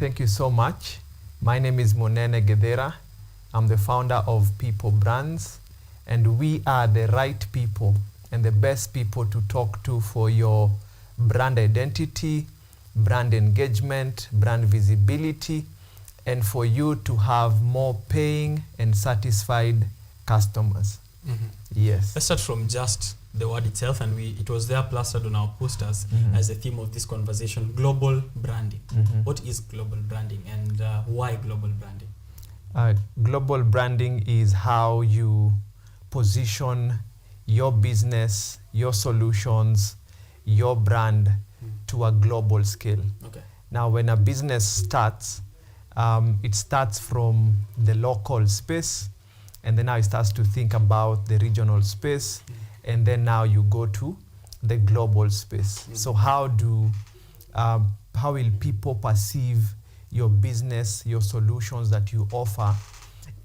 Thank you so much. My name is Monene Gedera. I'm the founder of People Brands, and we are the right people and the best people to talk to for your brand identity, brand engagement, brand visibility, and for you to have more paying and satisfied customers. Mm-hmm. Yes. Let's start from just the word itself, and it was there plastered on our posters as the theme of this conversation: global branding. What is global branding, and why global branding? Global branding is how you position your business, your solutions, your brand to a global scale. Okay. Now, when a business starts, it starts from the local space, and then now it starts to think about the regional space, and then now you go to the global space. So how will people perceive your business, your solutions that you offer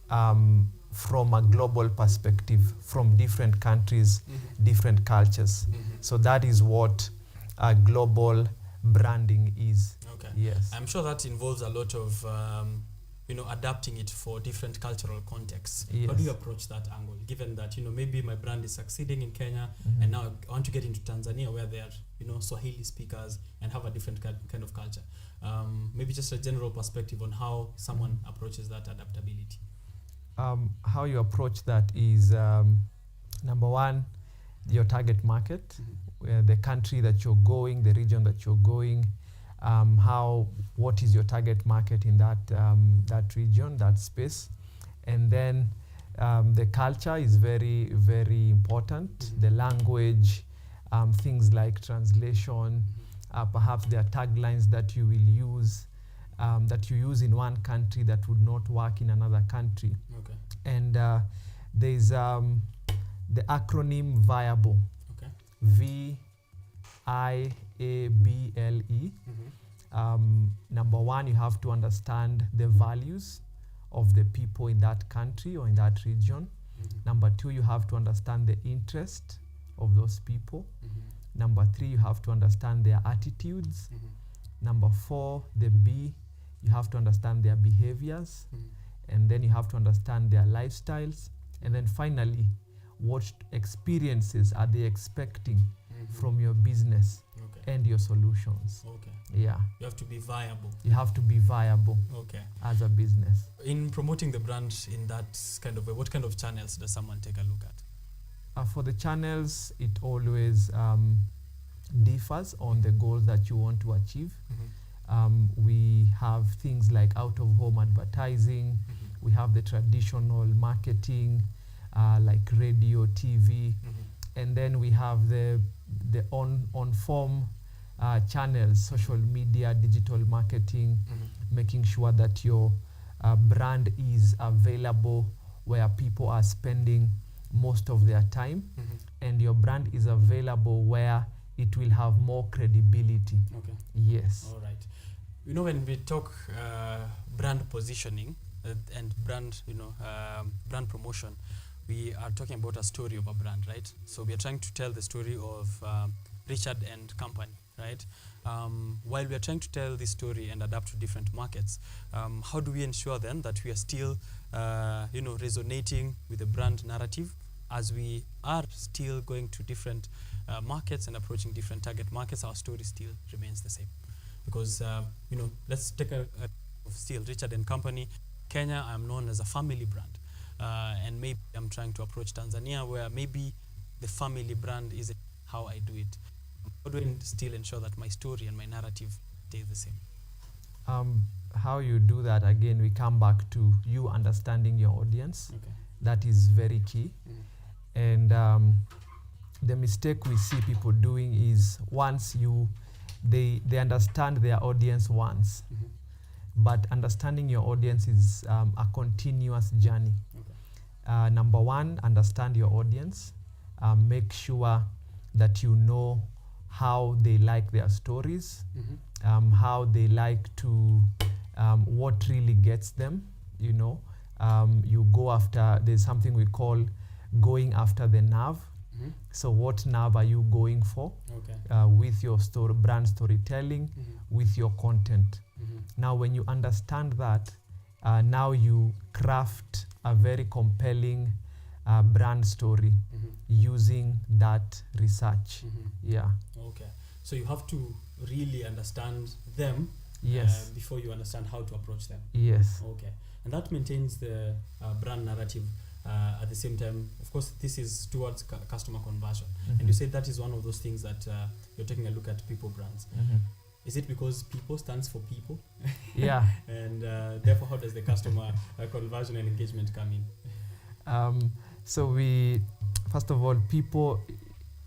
from a global perspective, from different countries, different cultures? So that is what global branding is. Okay. Yes. I'm sure that involves a lot of adapting it for different cultural contexts. Yes. How do you approach that angle, given that maybe my brand is succeeding in Kenya and now I want to get into Tanzania where they are Swahili speakers and have a different kind of culture? Maybe just a general perspective on how someone approaches that adaptability. How you approach that is number one, your target market, the country that you're going, the region that you're going. What is your target market in that region, that space? And then the culture is very, very important. The language, things like translation, perhaps there are taglines that you will use, that you use in one country that would not work in another country. Okay. And there's the acronym VIABLE. Okay. VIABLE. Number one, you have to understand the values of the people in that country or in that region. Number two, you have to understand the interest of those people. Number three, you have to understand their attitudes. Number four, the B, you have to understand their behaviors. And then you have to understand their lifestyles. And then finally, what experiences are they expecting from your business and your solutions? Okay. Yeah. You have to be viable. You have to be viable as a business. In promoting the brand in that kind of way, what kind of channels does someone take a look at? For the channels, it always differs on the goals that you want to achieve. We have things like out-of-home advertising. We have the traditional marketing, like radio, TV. And then we have the on-form channels, social media, digital marketing, making sure that your brand is available where people are spending most of their time, and your brand is available where it will have more credibility. Okay. Yes. All right. When we talk brand positioning and brand, brand promotion, we are talking about a story of a brand, right? So we are trying to tell the story of Richard and Company, right? While we are trying to tell this story and adapt to different markets, how do we ensure then that we are still, resonating with the brand narrative as we are still going to different markets and approaching different target markets? Our story still remains the same, because let's take still Richard and Company. Kenya, I'm known as a family brand. And maybe I'm trying to approach Tanzania where maybe the family brand isn't how I do it. How do I still ensure that my story and my narrative stays the same? How you do that, again, we come back to you understanding your audience. Okay. That is very key. And the mistake we see people doing is once they understand their audience once, but understanding your audience is a continuous journey. Number one, understand your audience. Make sure that you know how they like their stories, how they like to, what really gets them. You go after, there's something we call going after the nerve. So what nerve are you going for with your brand storytelling, with your content? Now, when you understand that, now you craft a very compelling brand story using that research. Yeah. Okay. So you have to really understand them before you understand how to approach them. Yes. Okay. And that maintains the brand narrative. At the same time, of course, this is towards customer conversion. And you said that is one of those things that you're taking a look at people brands. Is it because people stands for people? Yeah. And therefore, how does the customer conversion and engagement come in? So we, first of all, people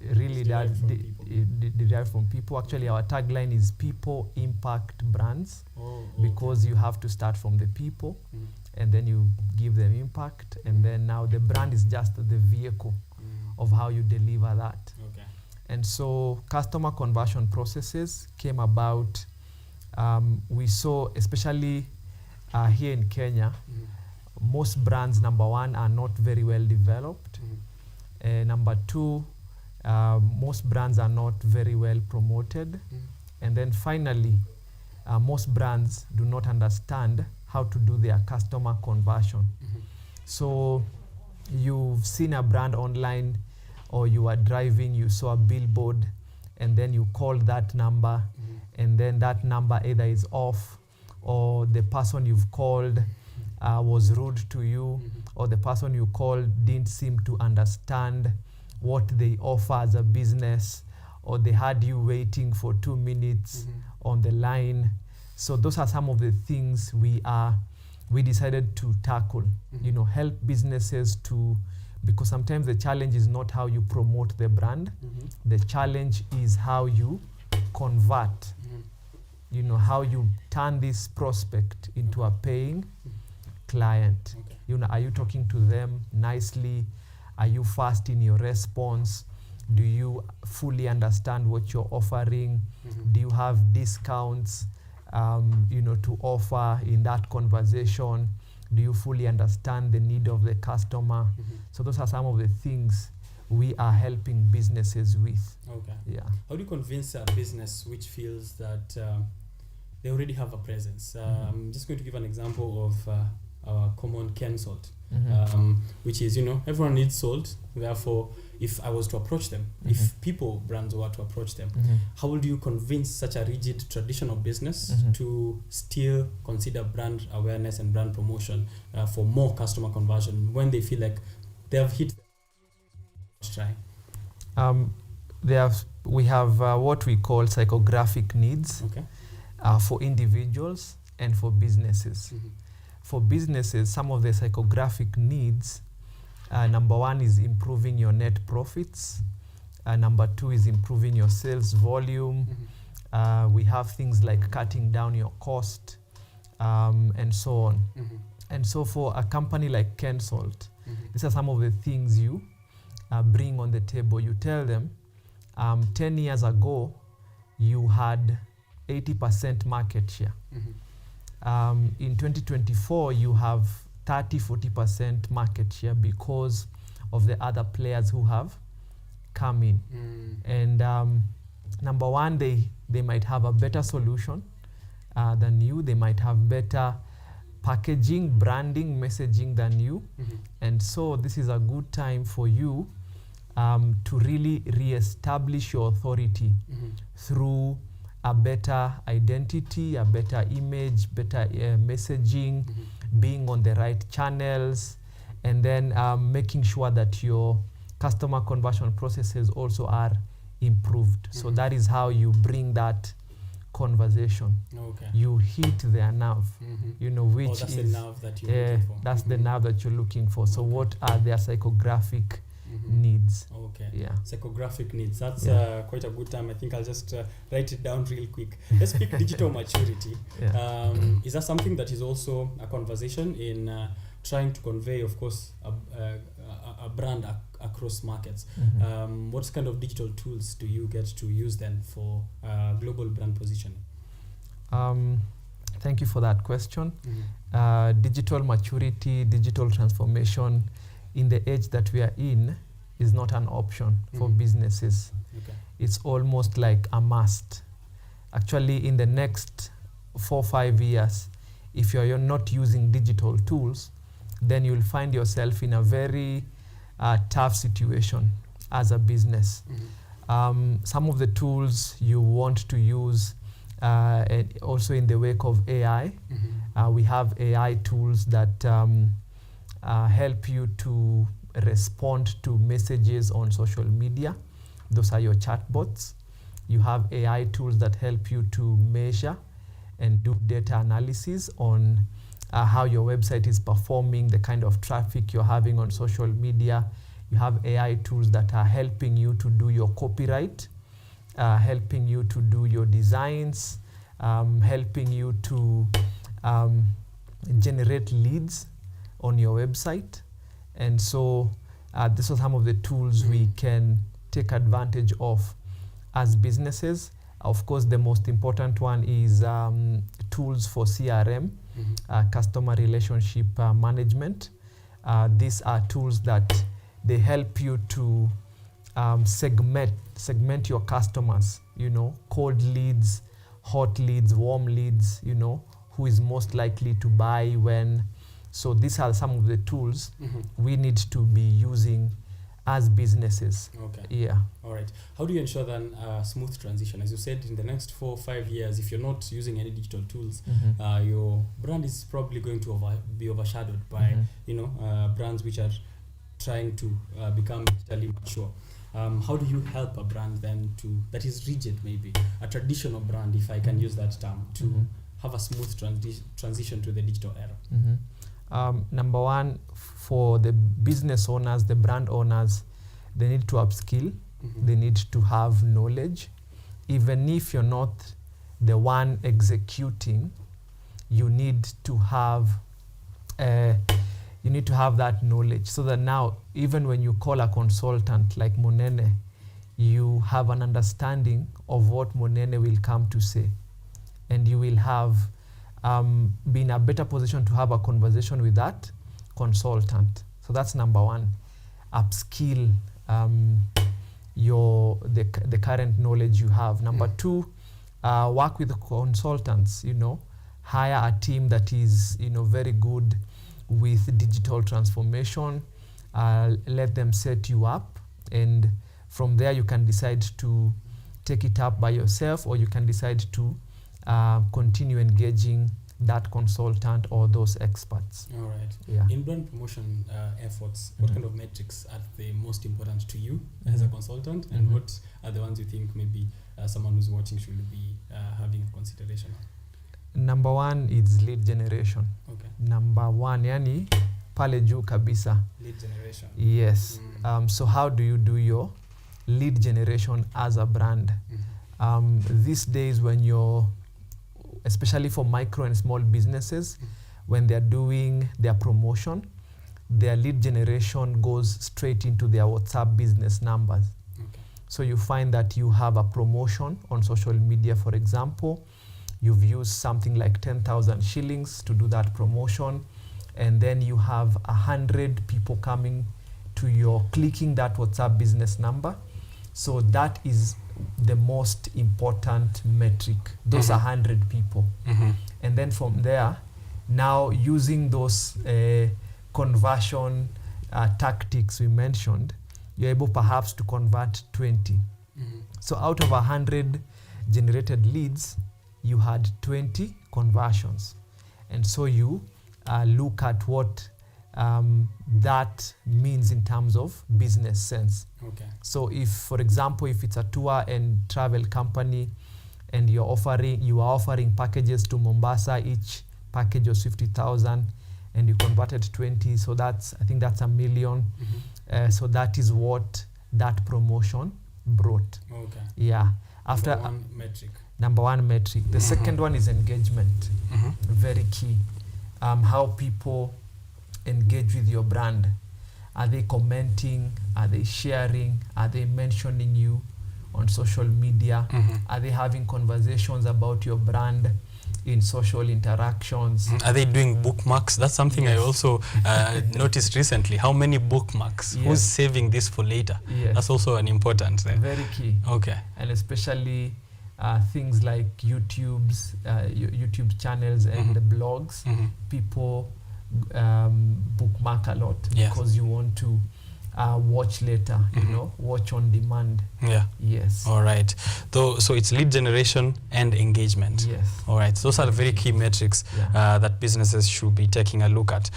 really derive from people. Actually, our tagline is people impact brands, because you have to start from the people and then you give them impact, and then now the brand is just the vehicle of how you deliver that. Okay. And so customer conversion processes came about. We saw, especially here in Kenya, most brands, number one, are not very well developed. Number two, most brands are not very well promoted. And then finally, most brands do not understand how to do their customer conversion. So you've seen a brand online, or you are driving, you saw a billboard, and then you called that number, and then that number either is off, or the person you've called was rude to you, or the person you called didn't seem to understand what they offer as a business, or they had you waiting for 2 minutes on the line. So those are some of the things we decided to tackle, help businesses to, because sometimes the challenge is not how you promote the brand. The challenge is how you convert, how you turn this prospect into a paying client. Are you talking to them nicely? Are you fast in your response? Do you fully understand what you're offering? Do you have discounts to offer in that conversation? Do you fully understand the need of the customer? So those are some of the things we are helping businesses with. Okay. Yeah. How do you convince a business which feels that they already have a presence? I'm just going to give an example of our common Ken Salt, which is, everyone needs salt. Therefore, if I was to approach them, if people brands were to approach them, how would you convince such a rigid traditional business to still consider brand awareness and brand promotion for more customer conversion when they feel like they have hit? Try. We have what we call psychographic needs for individuals and for businesses. For businesses, some of the psychographic needs, number one is improving your net profits. Number two is improving your sales volume. We have things like cutting down your cost, and so on. And so for a company like Ken Salt, these are some of the things you bring on the table. You tell them, 10 years ago, you had 80% market share. In 2024, you have 30-40% market share because of the other players who have come in. And number one, they might have a better solution than you. They might have better packaging, branding, messaging than you. And so this is a good time for you to really re-establish your authority through a better identity, a better image, better messaging, being on the right channels, and then making sure that your customer conversion processes also are improved. So that is how you bring that conversation. You hit their nerve, which that's is the nerve that you're looking for. That's the nerve that you're looking for. So what are their psychographic needs? Yeah. Psychographic needs. That's quite a good time. I think I'll just write it down real quick. Let's speak digital maturity. Is that something that is also a conversation in trying to convey, of course, a brand across markets? What kind of digital tools do you get to use then for global brand positioning? Thank you for that question. Digital maturity, digital transformation in the age that we are in is not an option for businesses. Okay. It's almost like a must. Actually, in the next 4 or 5 years, if you're not using digital tools, then you'll find yourself in a very tough situation as a business. Some of the tools you want to use, and also in the wake of AI, we have AI tools that help you to respond to messages on social media. Those are your chatbots. You have AI tools that help you to measure and do data analysis on how your website is performing, the kind of traffic you're having on social media. You have AI tools that are helping you to do your copyright, helping you to do your designs, helping you to generate leads on your website. And so these are some of the tools we can take advantage of as businesses. Of course, the most important one is tools for CRM, customer relationship management. These are tools that they help you to segment your customers, cold leads, hot leads, warm leads, who is most likely to buy when. So these are some of the tools we need to be using as businesses. Okay. Yeah. All right. How do you ensure then a smooth transition? As you said, in the next 4 or 5 years, if you're not using any digital tools, your brand is probably going to be overshadowed by brands which are trying to become digitally mature. How do you help a brand then that is rigid, maybe a traditional brand, if I can use that term, to have a smooth transition to the digital era? Number one, for the business owners, the brand owners, they need to upskill. They need to have knowledge. Even if you're not the one executing, you need to have that knowledge, so that now, even when you call a consultant like Monene, you have an understanding of what Monene will come to say, and you will have be in a better position to have a conversation with that consultant. So that's number one. Upskill the current knowledge you have. Number two, work with consultants. Hire a team that is very good with digital transformation. Let them set you up, and from there you can decide to take it up by yourself, or you can decide to continue engaging that consultant or those experts. All right. Yeah. In brand promotion efforts, what kind of metrics are the most important to you as a consultant, and what are the ones you think maybe someone who's watching should be having a consideration on? Number one is lead generation. Okay. Number one, yani pale juu kabisa. Lead generation. Yes. So how do you do your lead generation as a brand? These days, when especially for micro and small businesses, when they're doing their promotion, their lead generation goes straight into their WhatsApp business numbers. Okay. So you find that you have a promotion on social media, for example. You've used something like 10,000 shillings to do that promotion, and then you have 100 people coming to clicking that WhatsApp business number. So that is the most important metric, those 100 people. And then from there, now using those conversion tactics we mentioned, you're able perhaps to convert 20. So out of 100 generated leads, you had 20 conversions. And so you look at what that means in terms of business sense. Okay. So if, for example, if it's a tour and travel company and you are offering packages to Mombasa, each package was 50,000 and you converted 20, so I think that's $1 million. So that is what that promotion brought. Okay. Yeah. After Number one metric. The second one is engagement. Very key. How people engage with your brand. Are they commenting? Are they sharing? Are they mentioning you on social media? Are they having conversations about your brand in social interactions. Are they doing bookmarks? That's something I Yes. also noticed recently. How many bookmarks? Yes. Who's saving this for later? Yes. That's also an important thing. Very key. Okay. And especially things like YouTube channels and the blogs. People bookmark a lot Yes. because you want to watch later, you know, watch on demand. Yeah. Yes. All right. So it's lead generation and engagement. Yes. All right. Those are the very key metrics Yeah. that businesses should be taking a look at.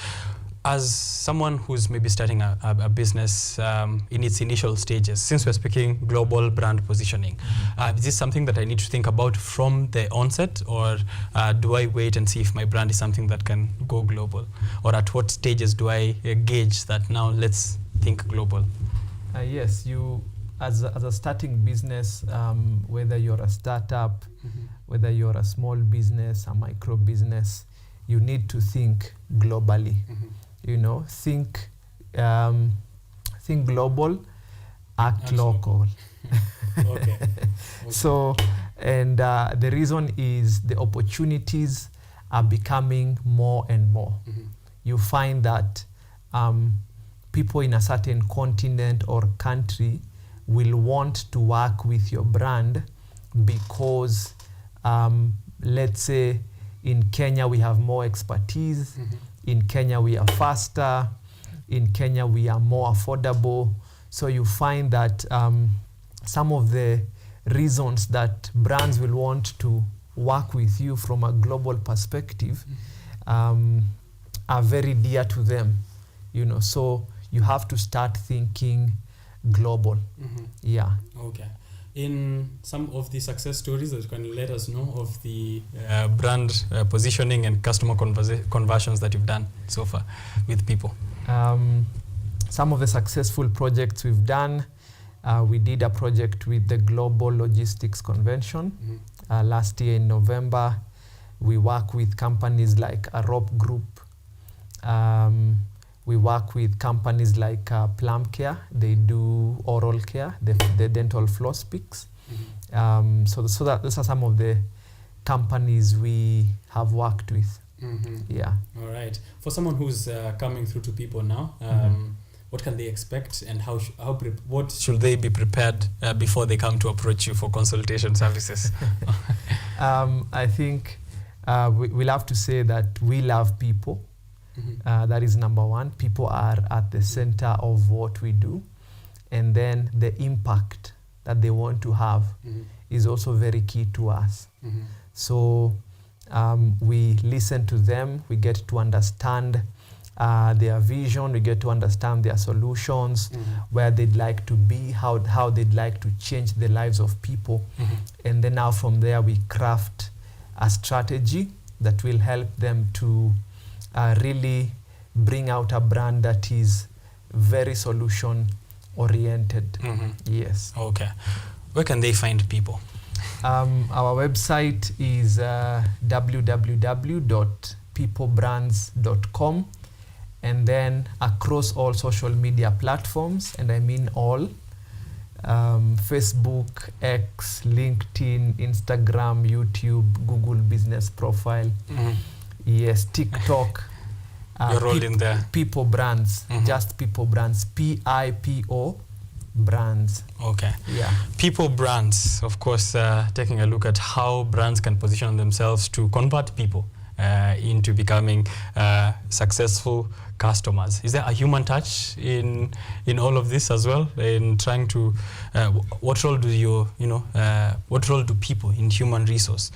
As someone who's maybe starting a business in its initial stages, since we're speaking global brand positioning, is this something that I need to think about from the onset, or do I wait and see if my brand is something that can go global? Or at what stages do I gauge that now let's think global? Yes, you as a starting business, whether you're a startup, whether you're a small business, a micro business, you need to think globally. You know, think global, act local. Okay. So, and the reason is the opportunities are becoming more and more. You find that people in a certain continent or country will want to work with your brand because, let's say, in Kenya we have more expertise. In Kenya we are faster. In Kenya we are more affordable. So you find that some of the reasons that brands will want to work with you from a global perspective are very dear to them, you know. So you have to start thinking global. Yeah. Okay. In some of the success stories that you can let us know of the brand positioning and customer conversions that you've done so far with people. Some of the successful projects we've done, we did a project with the Global Logistics Convention last year in November. We work with companies like Arop Group. We work with companies like Plum Care. They do oral care, the dental floss picks. So those are some of the companies we have worked with. Yeah. All right. For someone who's coming through to people now, what can they expect, and what should they be prepared before they come to approach you for consultation services? I think we'll have to say that we love people. That is number one. People are at the center of what we do. And then the impact that they want to have is also very key to us. So we listen to them. We get to understand their vision. We get to understand their solutions, where they'd like to be, how they'd like to change the lives of people. And then now from there, we craft a strategy that will help them to really bring out a brand that is very solution oriented. Yes. Okay. Where can they find people? Our website is www.peoplebrands.com, and then across all social media platforms, and I mean all, Facebook, X, LinkedIn, Instagram, YouTube, Google Business Profile. Yes, TikTok. You're all in there. People Brands, just People Brands, PIPO Brands. Okay. Yeah. People Brands, of course, taking a look at how brands can position themselves to convert people into becoming successful customers. Is there a human touch in all of this as well? In trying to, what role do what role do people in human resource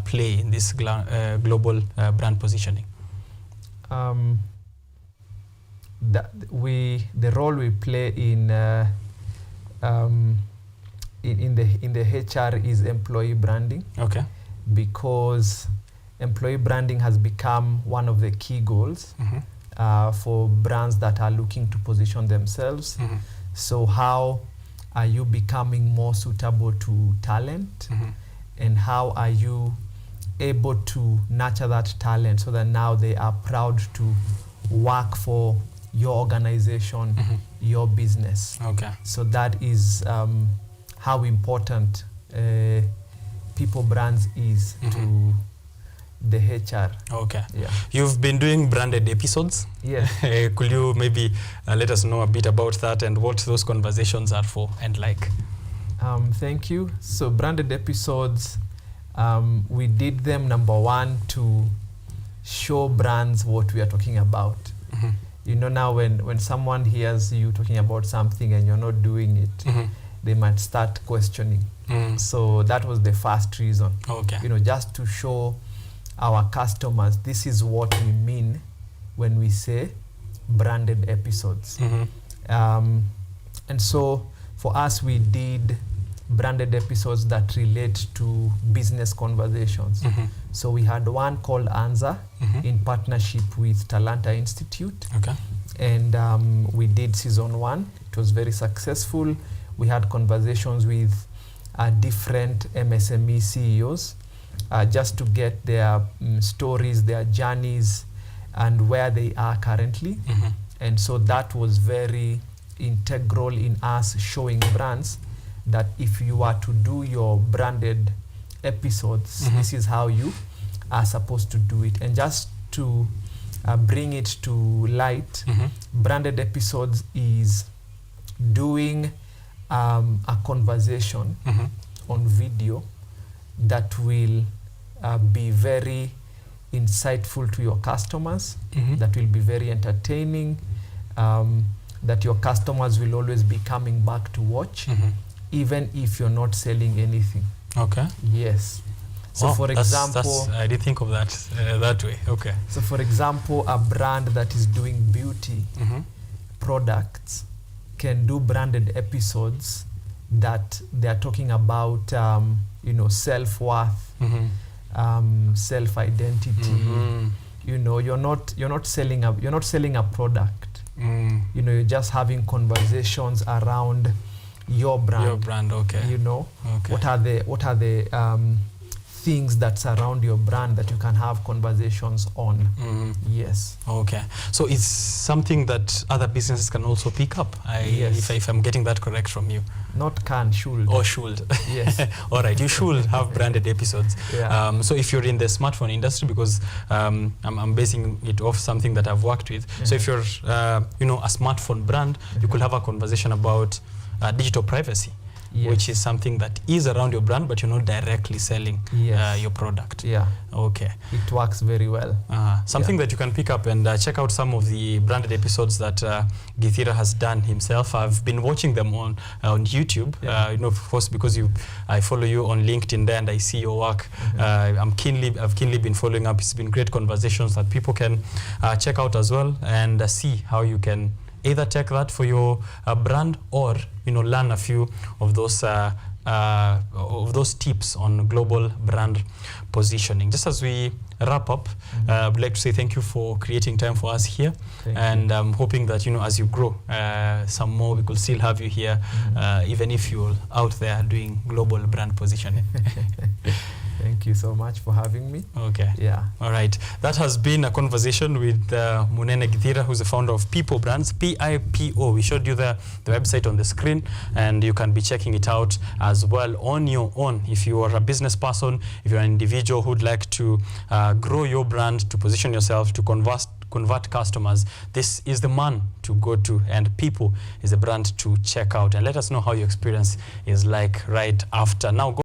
play in this global brand positioning? The role we play in the HR is employee branding. Okay. Because employee branding has become one of the key goals for brands that are looking to position themselves. So how are you becoming more suitable to talent? And how are you able to nurture that talent so that now they are proud to work for your organization, your business? Okay. So that is how important People Brands is the HR. Okay. Yeah. You've been doing branded episodes. Yeah. Could you maybe let us know a bit about that and what those conversations are for and like? Thank you. So branded episodes, we did them, number one, to show brands what we are talking about. Mm-hmm. You know, now when someone hears you talking about something and you're not doing it, Mm-hmm. they might start questioning. Mm. So that was the first reason. Okay. You know, just to show our customers this is what we mean when we say branded episodes. Mm-hmm. And so for us, we did branded episodes that relate to business conversations. Mm-hmm. So we had one called ANZA Mm-hmm. in partnership with Talanta Institute. Okay. And we did season 1. It was very successful. We had conversations with different MSME CEOs just to get their stories, their journeys, and where they are currently. Mm-hmm. And so that was very integral in us showing brands that if you are to do your branded episodes, Mm-hmm. this is how you are supposed to do it. And just to bring it to light, Mm-hmm. branded episodes is doing a conversation Mm-hmm. on video that will be very insightful to your customers, Mm-hmm. that will be very entertaining, that your customers will always be coming back to watch, Mm-hmm. even if you're not selling anything. Okay. Yes. So Wow, for example, I didn't think of that that way. Okay. so for example, a brand that is doing beauty Mm-hmm. products can do branded episodes that they are talking about, you know, self-worth, Mm-hmm. self-identity. Mm-hmm. You know, you're not selling a product. Mm. You know, you're just having conversations around your brand. Your brand, okay. You know, Okay. what are the things that surround your brand that you can have conversations on. Mm-hmm. Yes. Okay. So it's something that other businesses can also pick up. Yes. If I'm getting that correct from you. Not can, should. Or should. Yes. All right. You should have branded episodes. Yeah. So if you're in the smartphone industry, because I'm basing it off something that I've worked with. So if you're, you know, a smartphone brand, you could have a conversation about digital privacy. Yes. Which is something that is around your brand, but you're not directly selling Yes. your product. Yeah. Okay. It works very well. Something that you can pick up and check out some of the branded episodes that Githira has done himself. I've been watching them on YouTube. Yeah. You know, of course, because I follow you on LinkedIn there and I see your work. Mm-hmm. I've keenly been following up. It's been great conversations that people can check out as well and see how you can either take that for your brand or, you know, learn a few of those tips on global brand positioning. Just as we wrap up, I'd like to say thank you for creating time for us here. Thank And I'm hoping that, you know, as you grow some more, we could still have you here, even if you're out there doing global brand positioning. Thank you so much for having me. Okay. Yeah. All right. That has been a conversation with Munene Githira, who's the founder of People Brands, PIPO. We showed you the website on the screen, and you can be checking it out as well on your own. If you are a business person, if you're an individual who'd like to grow your brand, to position yourself, to convert customers, this is the man to go to, and People is the brand to check out. And let us know how your experience is like right after. Now go